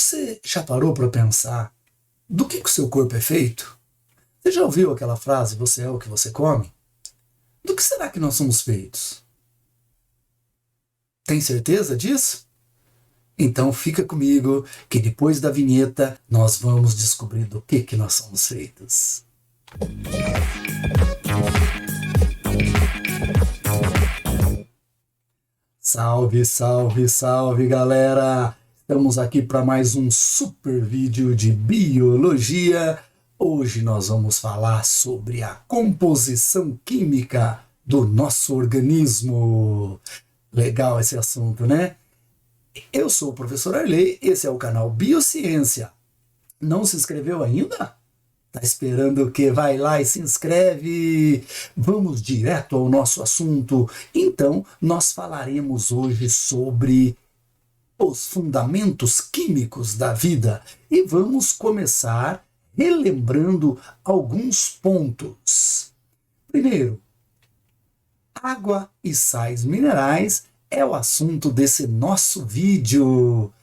Você já parou para pensar do que o seu corpo é feito? Você já ouviu aquela frase, você é o que você come? Do que será que nós somos feitos? Tem certeza disso? Então fica comigo que depois da vinheta nós vamos descobrir do que nós somos feitos. Salve, salve, salve, galera! Estamos aqui para mais um super vídeo de biologia. Hoje nós vamos falar sobre a composição química do nosso organismo. Legal esse assunto, né? Eu sou o professor Arley, esse é o canal Biociência. Não se inscreveu ainda? Tá esperando o quê? Vai lá e se inscreve! Vamos direto ao nosso assunto. Então, nós falaremos hoje sobre os fundamentos químicos da vida. E vamos começar relembrando alguns pontos. Primeiro, água e sais minerais é o assunto desse nosso vídeo.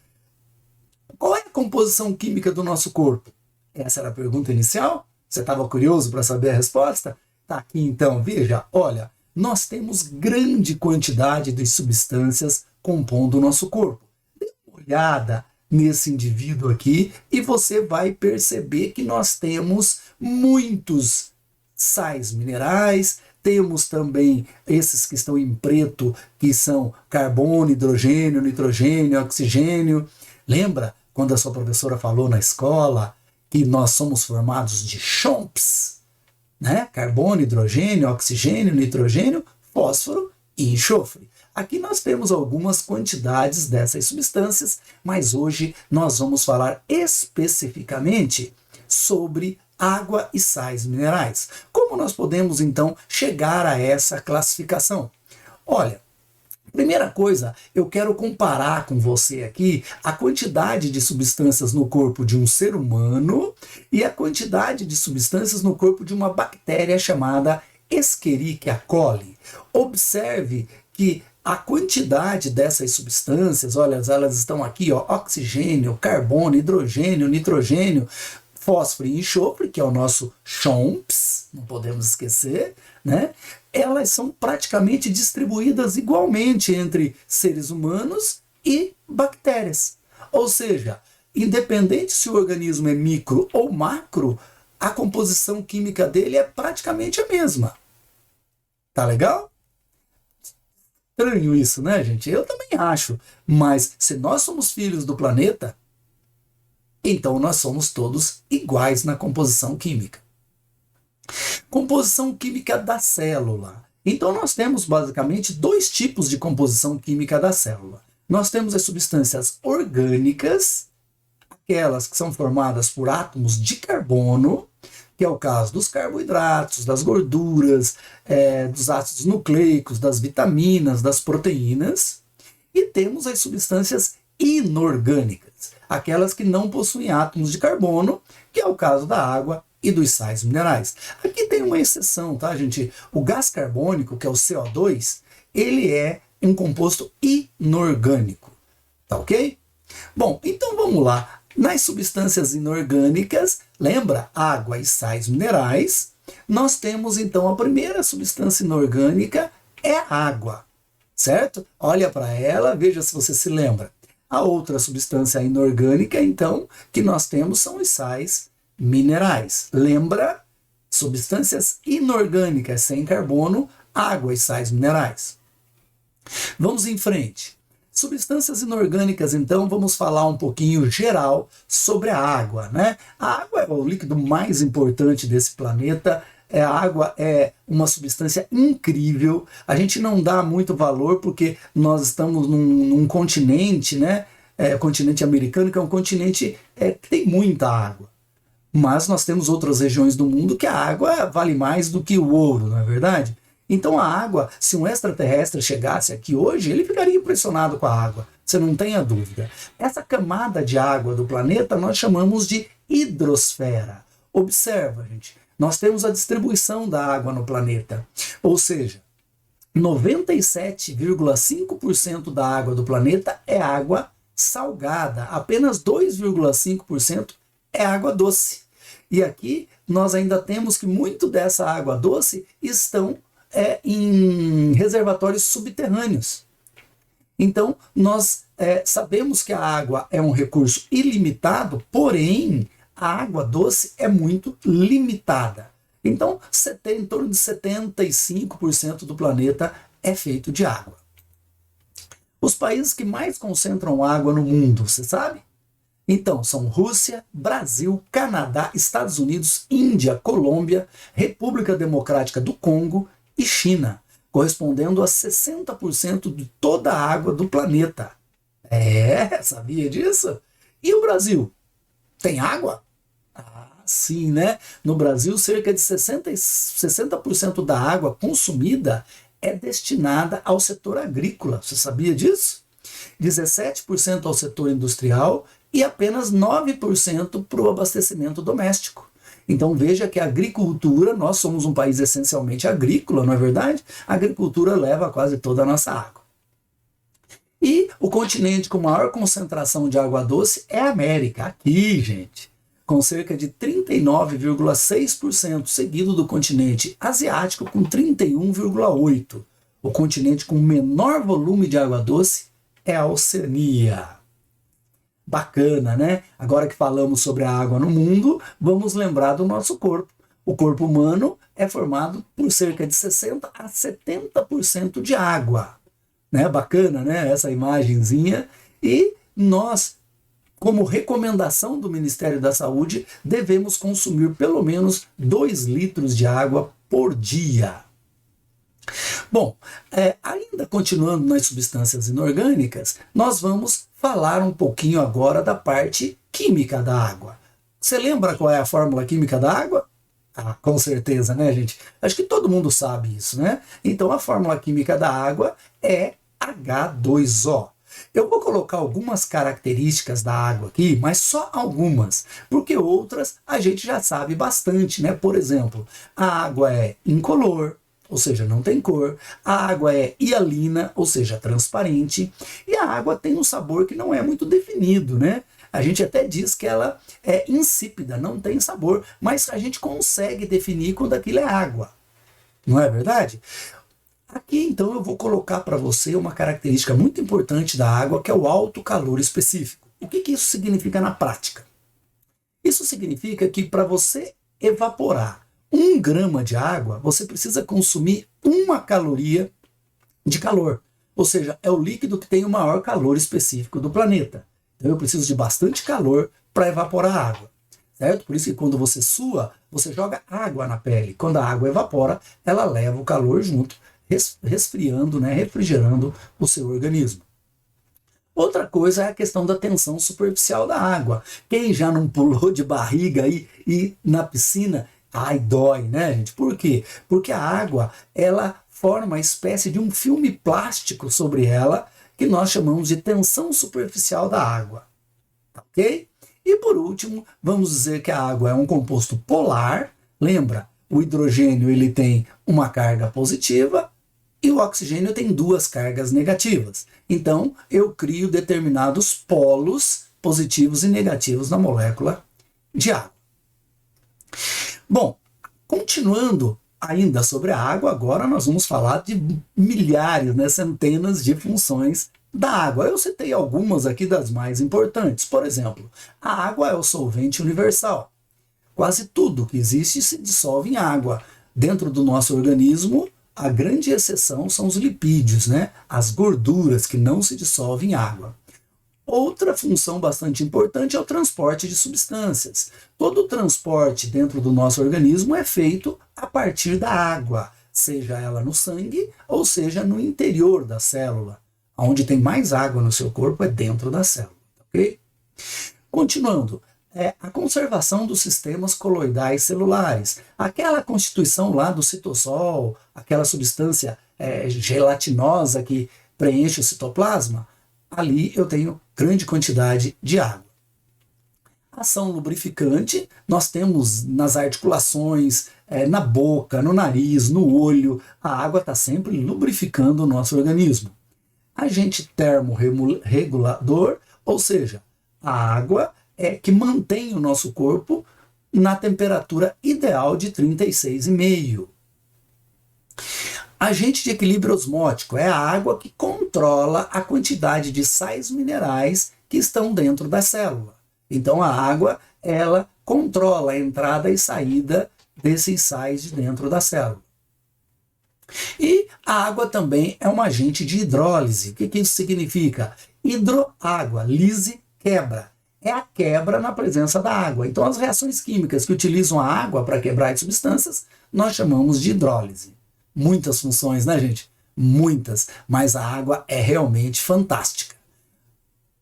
Qual é a composição química do nosso corpo? Essa era a pergunta inicial? Você estava curioso para saber a resposta? Tá aqui então, veja, olha, nós temos grande quantidade de substâncias compondo o nosso corpo. Dê uma olhada nesse indivíduo aqui e você vai perceber que nós temos muitos sais minerais, temos também esses que estão em preto, que são carbono, hidrogênio, nitrogênio, oxigênio. Lembra quando a sua professora falou na escola que nós somos formados de chomps, né? Carbono, hidrogênio, oxigênio, nitrogênio, fósforo e enxofre. Aqui nós temos algumas quantidades dessas substâncias, mas hoje nós vamos falar especificamente sobre água e sais minerais. Como nós podemos então chegar a essa classificação? Olha, primeira coisa, eu quero comparar com você aqui a quantidade de substâncias no corpo de um ser humano e a quantidade de substâncias no corpo de uma bactéria chamada Escherichia coli. Observe que a quantidade dessas substâncias, olha, elas estão aqui, ó, oxigênio, carbono, hidrogênio, nitrogênio, fósforo e enxofre, que é o nosso chomps, não podemos esquecer, né? Elas são praticamente distribuídas igualmente entre seres humanos e bactérias. Ou seja, independente se o organismo é micro ou macro, a composição química dele é praticamente a mesma. Tá legal? Estranho isso, né, gente? Eu também acho. Mas se nós somos filhos do planeta, então nós somos todos iguais na composição química. Composição química da célula. Então nós temos basicamente dois tipos de composição química da célula. Nós temos as substâncias orgânicas, aquelas que são formadas por átomos de carbono, que é o caso dos carboidratos, das gorduras, dos ácidos nucleicos, das vitaminas, das proteínas. E temos as substâncias inorgânicas, aquelas que não possuem átomos de carbono, que é o caso da água e dos sais minerais. Aqui tem uma exceção, tá, gente? O gás carbônico, que é o CO2, ele é um composto inorgânico, tá ok? Bom, então vamos lá. Nas substâncias inorgânicas, lembra? Água e sais minerais. Nós temos então a primeira substância inorgânica é a água, certo? Olha para ela, veja se você se lembra. A outra substância inorgânica, então, que nós temos são os sais minerais. Lembra? Substâncias inorgânicas sem carbono, água e sais minerais. Vamos em frente. Substâncias inorgânicas, então, vamos falar um pouquinho geral sobre a água, né? A água é o líquido mais importante desse planeta. A água é uma substância incrível. A gente não dá muito valor porque nós estamos num continente, né? O continente americano, que é um continente que tem muita água. Mas nós temos outras regiões do mundo que a água vale mais do que o ouro, não é verdade? Então a água, se um extraterrestre chegasse aqui hoje, ele ficaria impressionado com a água. Você não tenha dúvida. Essa camada de água do planeta nós chamamos de hidrosfera. Observa, gente. Nós temos a distribuição da água no planeta. Ou seja, 97,5% da água do planeta é água salgada, apenas 2,5% é água doce. E aqui nós ainda temos que muito dessa água doce estão em reservatórios subterrâneos. Então, nós sabemos que a água é um recurso ilimitado, porém, a água doce é muito limitada. Então, em torno de 75% do planeta é feito de água. Os países que mais concentram água no mundo, você sabe? Então, são Rússia, Brasil, Canadá, Estados Unidos, Índia, Colômbia, República Democrática do Congo e China, correspondendo a 60% de toda a água do planeta. Sabia disso? E o Brasil? Tem água? Sim, né? No Brasil, cerca de 60% da água consumida é destinada ao setor agrícola. Você sabia disso? 17% ao setor industrial e apenas 9% para o abastecimento doméstico. Então veja que a agricultura, nós somos um país essencialmente agrícola, não é verdade? A agricultura leva quase toda a nossa água. E o continente com maior concentração de água doce é a América, aqui, gente, com cerca de 39,6%, seguido do continente asiático com 31,8%. O continente com menor volume de água doce é a Oceania. Bacana, né? Agora que falamos sobre a água no mundo, vamos lembrar do nosso corpo. O corpo humano é formado por cerca de 60% a 70% de água. Né? Bacana, né? Essa imagenzinha. E nós, como recomendação do Ministério da Saúde, devemos consumir pelo menos 2 litros de água por dia. Bom, ainda continuando nas substâncias inorgânicas, nós vamos falar um pouquinho agora da parte química da água. Você lembra qual é a fórmula química da água? Com certeza, né, gente? Acho que todo mundo sabe isso, né? Então, a fórmula química da água é H2O. Eu vou colocar algumas características da água aqui, mas só algumas, porque outras a gente já sabe bastante, né? Por exemplo, a água é incolor, ou seja, não tem cor. A água é hialina, ou seja, transparente. E a água tem um sabor que não é muito definido, né? A gente até diz que ela é insípida, não tem sabor, mas a gente consegue definir quando aquilo é água. Não é verdade? Aqui, então, eu vou colocar para você uma característica muito importante da água, que é o alto calor específico. O que isso significa na prática? Isso significa que para você evaporar 1 grama de água, você precisa consumir 1 caloria de calor. Ou seja, é o líquido que tem o maior calor específico do planeta. Então eu preciso de bastante calor para evaporar a água. Certo? Por isso que quando você sua, você joga água na pele. Quando a água evapora, ela leva o calor junto, resfriando, né, refrigerando o seu organismo. Outra coisa é a questão da tensão superficial da água. Quem já não pulou de barriga aí e na piscina, ai, dói, né, gente? Por quê? Porque a água, ela forma uma espécie de um filme plástico sobre ela, que nós chamamos de tensão superficial da água. Ok? E por último, vamos dizer que a água é um composto polar. Lembra? O hidrogênio ele tem uma carga positiva e o oxigênio tem 2 cargas negativas. Então, eu crio determinados polos positivos e negativos na molécula de água. Bom, continuando ainda sobre a água, agora nós vamos falar de milhares, né, centenas de funções da água. Eu citei algumas aqui das mais importantes. Por exemplo, a água é o solvente universal. Quase tudo que existe se dissolve em água. Dentro do nosso organismo, a grande exceção são os lipídios, né? As gorduras que não se dissolvem em água. Outra função bastante importante é o transporte de substâncias. Todo o transporte dentro do nosso organismo é feito a partir da água, seja ela no sangue ou seja no interior da célula. Onde tem mais água no seu corpo é dentro da célula. Ok? Continuando, a conservação dos sistemas coloidais celulares. Aquela constituição lá do citossol, aquela substância gelatinosa que preenche o citoplasma, ali eu tenho grande quantidade de água. Ação lubrificante, nós temos nas articulações, na boca, no nariz, no olho, a água está sempre lubrificando o nosso organismo. Agente termorregulador, Ou seja, a água é que mantém o nosso corpo na temperatura ideal de 36,5. Agente de equilíbrio osmótico é a água que controla a quantidade de sais minerais que estão dentro da célula. Então a água, ela controla a entrada e saída desses sais de dentro da célula. E a água também é um agente de hidrólise. O que isso significa? Hidroágua, lise, quebra. É a quebra na presença da água. Então as reações químicas que utilizam a água para quebrar as substâncias, nós chamamos de hidrólise. Muitas funções, né, gente? Muitas. Mas a água é realmente fantástica.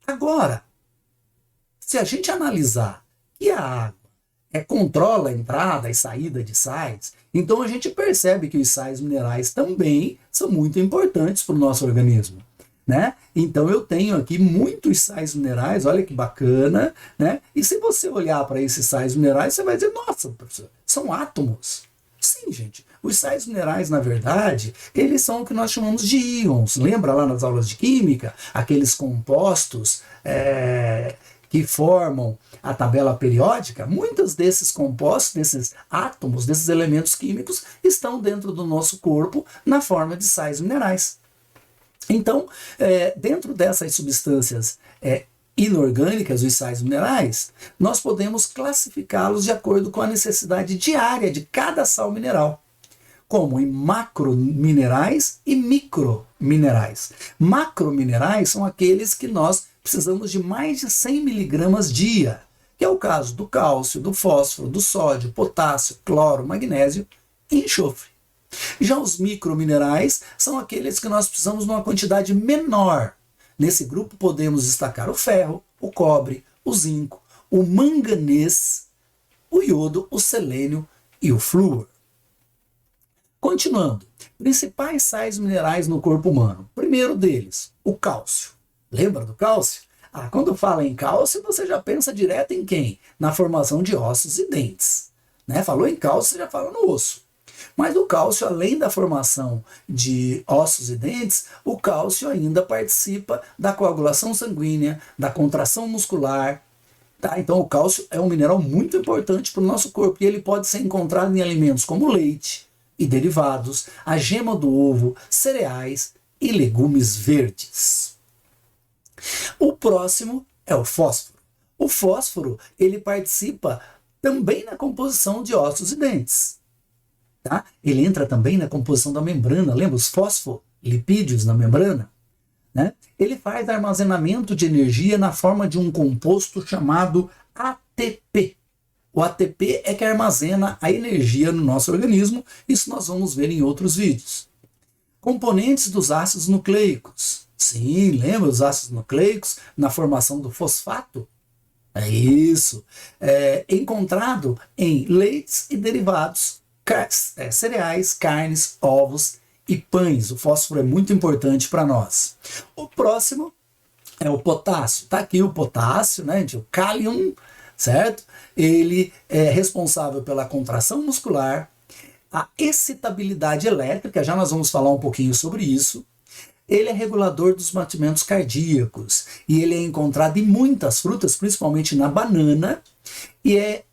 Agora, se a gente analisar que a água controla a entrada e saída de sais, então a gente percebe que os sais minerais também são muito importantes para o nosso organismo, né? Então eu tenho aqui muitos sais minerais, olha que bacana, né? E se você olhar para esses sais minerais, você vai dizer, nossa, professor, são átomos. Sim, gente. Os sais minerais, na verdade, eles são o que nós chamamos de íons. Lembra lá nas aulas de química? Aqueles compostos que formam a tabela periódica. Muitos desses compostos, desses átomos, desses elementos químicos, estão dentro do nosso corpo na forma de sais minerais. Então, dentro dessas substâncias inorgânicas, os sais minerais, nós podemos classificá-los de acordo com a necessidade diária de cada sal mineral, como em macrominerais e microminerais. Macrominerais são aqueles que nós precisamos de mais de 100 miligramas dia, que é o caso do cálcio, do fósforo, do sódio, potássio, cloro, magnésio e enxofre. Já os microminerais são aqueles que nós precisamos numa quantidade menor. Nesse grupo podemos destacar o ferro, o cobre, o zinco, o manganês, o iodo, o selênio e o flúor. Continuando, principais sais minerais no corpo humano. Primeiro deles, o cálcio. Lembra do cálcio? Quando fala em cálcio, você já pensa direto em quem? Na formação de ossos e dentes. Né? Falou em cálcio, você já fala no osso. Mas o cálcio, além da formação de ossos e dentes, o cálcio ainda participa da coagulação sanguínea, da contração muscular. Tá? Então o cálcio é um mineral muito importante para o nosso corpo e ele pode ser encontrado em alimentos como leite e derivados, a gema do ovo, cereais e legumes verdes. O próximo é o fósforo. O fósforo, ele participa também na composição de ossos e dentes. Tá? Ele entra também na composição da membrana, lembra os fosfolipídios na membrana? Né? Ele faz armazenamento de energia na forma de um composto chamado ATP. O ATP é que armazena a energia no nosso organismo, isso nós vamos ver em outros vídeos. Componentes dos ácidos nucleicos. Sim, lembra os ácidos nucleicos na formação do fosfato? É isso. Encontrado em leites e derivados, cereais, carnes, ovos e pães. O fósforo é muito importante para nós. O próximo é o potássio. Está aqui o potássio, né, gente? O cálium, certo? Ele é responsável pela contração muscular, a excitabilidade elétrica, já nós vamos falar um pouquinho sobre isso. Ele é regulador dos batimentos cardíacos e ele é encontrado em muitas frutas, principalmente na banana, e é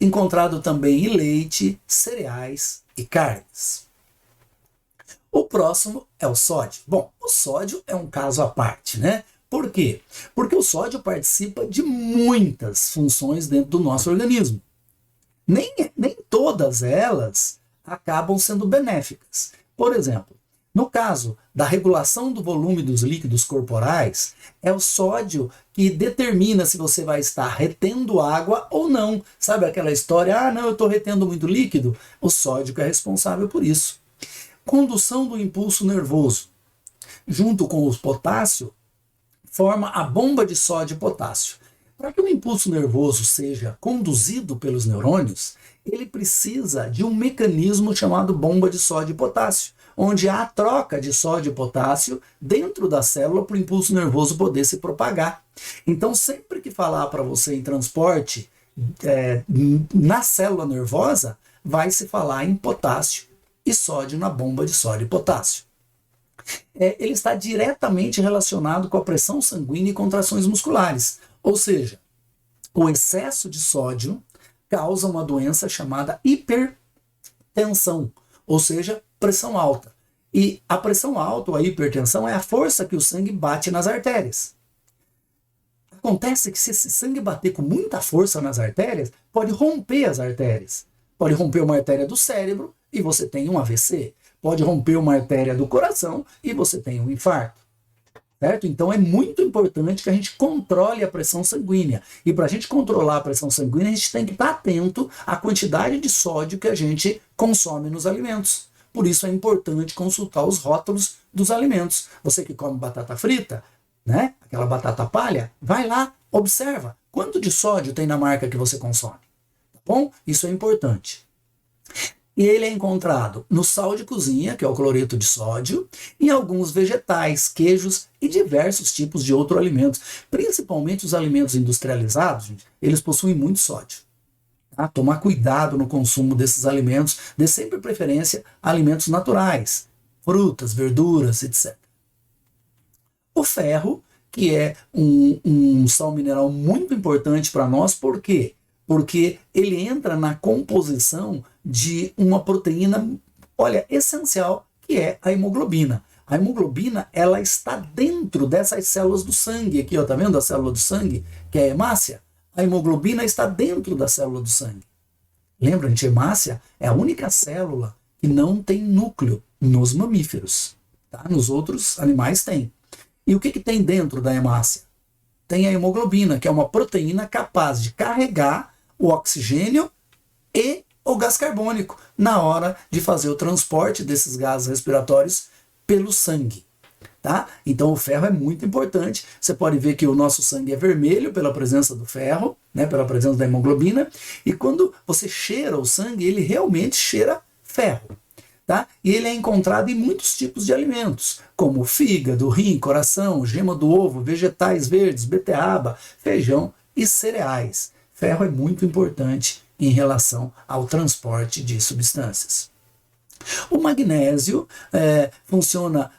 encontrado também em leite, cereais e carnes. O próximo é o sódio. Bom, o sódio é um caso à parte, né? Por quê? Porque o sódio participa de muitas funções dentro do nosso organismo. Nem todas elas acabam sendo benéficas. Por exemplo, no caso da regulação do volume dos líquidos corporais, é o sódio que determina se você vai estar retendo água ou não. Sabe aquela história, não, eu estou retendo muito líquido? O sódio que é responsável por isso. Condução do impulso nervoso. Junto com o potássio, forma a bomba de sódio e potássio. Para que o impulso nervoso seja conduzido pelos neurônios, ele precisa de um mecanismo chamado bomba de sódio e potássio, onde há a troca de sódio e potássio dentro da célula para o impulso nervoso poder se propagar. Então, sempre que falar para você em transporte na célula nervosa, vai se falar em potássio e sódio na bomba de sódio e potássio. Ele está diretamente relacionado com a pressão sanguínea e contrações musculares. Ou seja, o excesso de sódio causa uma doença chamada hipertensão, ou seja, pressão alta. E a pressão alta ou a hipertensão é a força que o sangue bate nas artérias. Acontece que se esse sangue bater com muita força nas artérias, pode romper as artérias. Pode romper uma artéria do cérebro e você tem um AVC. Pode romper uma artéria do coração e você tem um infarto. Certo? Então é muito importante que a gente controle a pressão sanguínea. E para a gente controlar a pressão sanguínea, a gente tem que estar atento à quantidade de sódio que a gente consome nos alimentos. Por isso é importante consultar os rótulos dos alimentos. Você que come batata frita, né? Aquela batata palha, vai lá, observa quanto de sódio tem na marca que você consome. Tá bom? Isso é importante. E ele é encontrado no sal de cozinha, que é o cloreto de sódio, em alguns vegetais, queijos e diversos tipos de outros alimentos. Principalmente os alimentos industrializados, gente, eles possuem muito sódio. Tá? Tomar cuidado no consumo desses alimentos, dê sempre preferência a alimentos naturais, frutas, verduras, etc. O ferro, que é um sal mineral muito importante para nós, por quê? Porque ele entra na composição de uma proteína, olha, essencial, que é a hemoglobina. A hemoglobina, ela está dentro dessas células do sangue, aqui, ó, tá vendo a célula do sangue, que é a hemácia? A hemoglobina está dentro da célula do sangue. Lembra, gente, a hemácia é a única célula que não tem núcleo nos mamíferos. Tá? Nos outros animais tem. E o que tem dentro da hemácia? Tem a hemoglobina, que é uma proteína capaz de carregar o oxigênio e o gás carbônico na hora de fazer o transporte desses gases respiratórios pelo sangue. Tá? Então o ferro é muito importante. Você pode ver que o nosso sangue é vermelho pela presença do ferro, né, pela presença da hemoglobina, e quando você cheira o sangue, ele realmente cheira ferro. Tá? E ele é encontrado em muitos tipos de alimentos, como fígado, rim, coração, gema do ovo, vegetais verdes, beterraba, feijão e cereais. Ferro é muito importante em relação ao transporte de substâncias. O magnésio funciona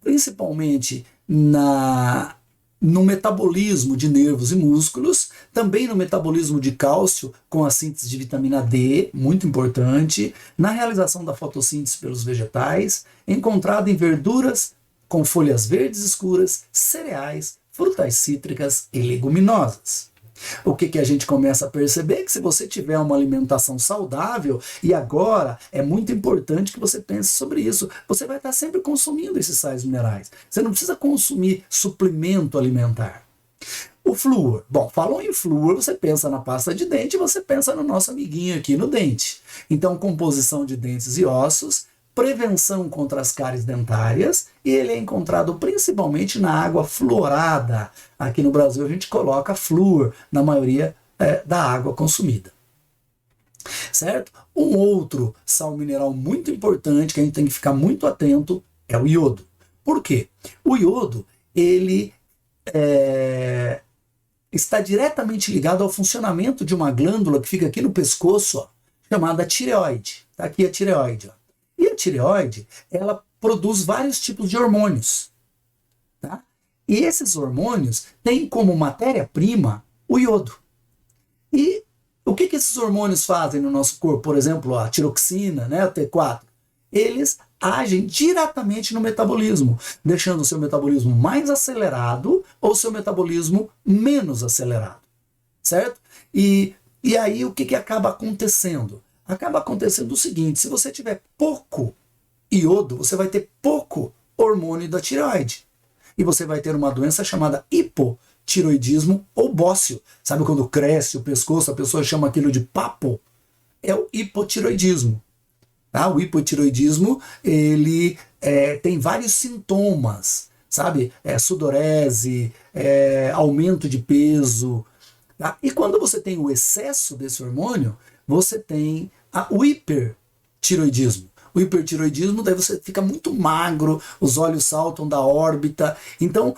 principalmente no metabolismo de nervos e músculos, também no metabolismo de cálcio com a síntese de vitamina D, muito importante, na realização da fotossíntese pelos vegetais, encontrado em verduras com folhas verdes escuras, cereais, frutas cítricas e leguminosas. O que a gente começa a perceber é que se você tiver uma alimentação saudável, e agora é muito importante que você pense sobre isso, você vai estar sempre consumindo esses sais minerais. Você não precisa consumir suplemento alimentar. O flúor. Bom, falou em flúor, você pensa na pasta de dente, você pensa no nosso amiguinho aqui no dente. Então, composição de dentes e ossos, prevenção contra as cáries dentárias, e ele é encontrado principalmente na água fluorada. Aqui no Brasil a gente coloca flúor na maioria da água consumida. Certo? Um outro sal mineral muito importante que a gente tem que ficar muito atento é o iodo. Por quê? O iodo, ele está diretamente ligado ao funcionamento de uma glândula que fica aqui no pescoço, ó, chamada tireoide. Está aqui a tireoide, ó. E a tireoide, ela produz vários tipos de hormônios. Tá? E esses hormônios têm como matéria-prima o iodo. E o que esses hormônios fazem no nosso corpo? Por exemplo, a tiroxina, né, a T4. Eles agem diretamente no metabolismo, deixando o seu metabolismo mais acelerado ou seu metabolismo menos acelerado. Certo? E aí o que acaba acontecendo? Acaba acontecendo o seguinte: se você tiver pouco iodo, você vai ter pouco hormônio da tireoide. E você vai ter uma doença chamada hipotiroidismo ou bócio. Sabe quando cresce o pescoço, a pessoa chama aquilo de papo? É o hipotiroidismo. Tá? O hipotiroidismo, ele tem vários sintomas, sabe? Sudorese, aumento de peso. Tá? E quando você tem o excesso desse hormônio, você tem o hipertiroidismo. O hipertiroidismo, daí você fica muito magro, os olhos saltam da órbita. Então,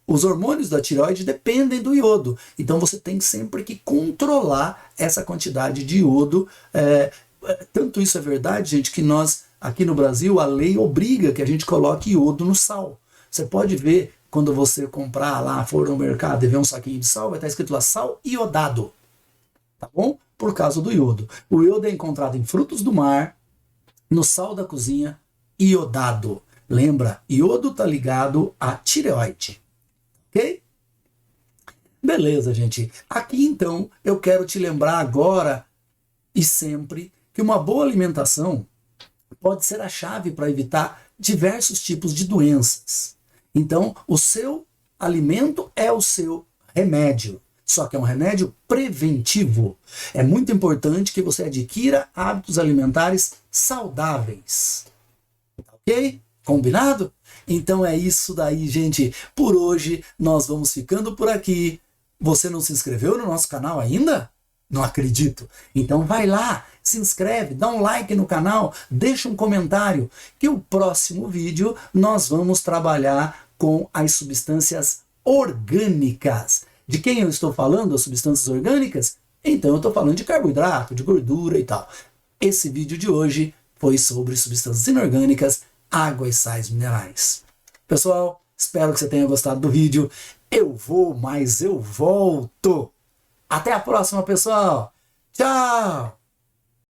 os hormônios da tireoide dependem do iodo. Então, você tem sempre que controlar essa quantidade de iodo. Tanto isso é verdade, gente, que nós aqui no Brasil, a lei obriga que a gente coloque iodo no sal. Você pode ver, quando você comprar lá, for no mercado e ver um saquinho de sal, vai estar escrito lá, sal iodado. Tá bom? Por causa do iodo. O iodo é encontrado em frutos do mar, no sal da cozinha, iodado. Lembra, iodo está ligado à tireoide. Ok? Beleza, gente. Aqui então eu quero te lembrar agora e sempre que uma boa alimentação pode ser a chave para evitar diversos tipos de doenças. Então, o seu alimento é o seu remédio. Só que é um remédio preventivo. É muito importante que você adquira hábitos alimentares saudáveis. Ok? Combinado? Então é isso daí, gente. Por hoje, nós vamos ficando por aqui. Você não se inscreveu no nosso canal ainda? Não acredito. Então vai lá, se inscreve, dá um like no canal, deixa um comentário, que o próximo vídeo nós vamos trabalhar com as substâncias orgânicas. De quem eu estou falando, as substâncias orgânicas? Então eu estou falando de carboidrato, de gordura e tal. Esse vídeo de hoje foi sobre substâncias inorgânicas, água e sais minerais. Pessoal, espero que você tenha gostado do vídeo. Eu vou, mas eu volto. Até a próxima, pessoal. Tchau!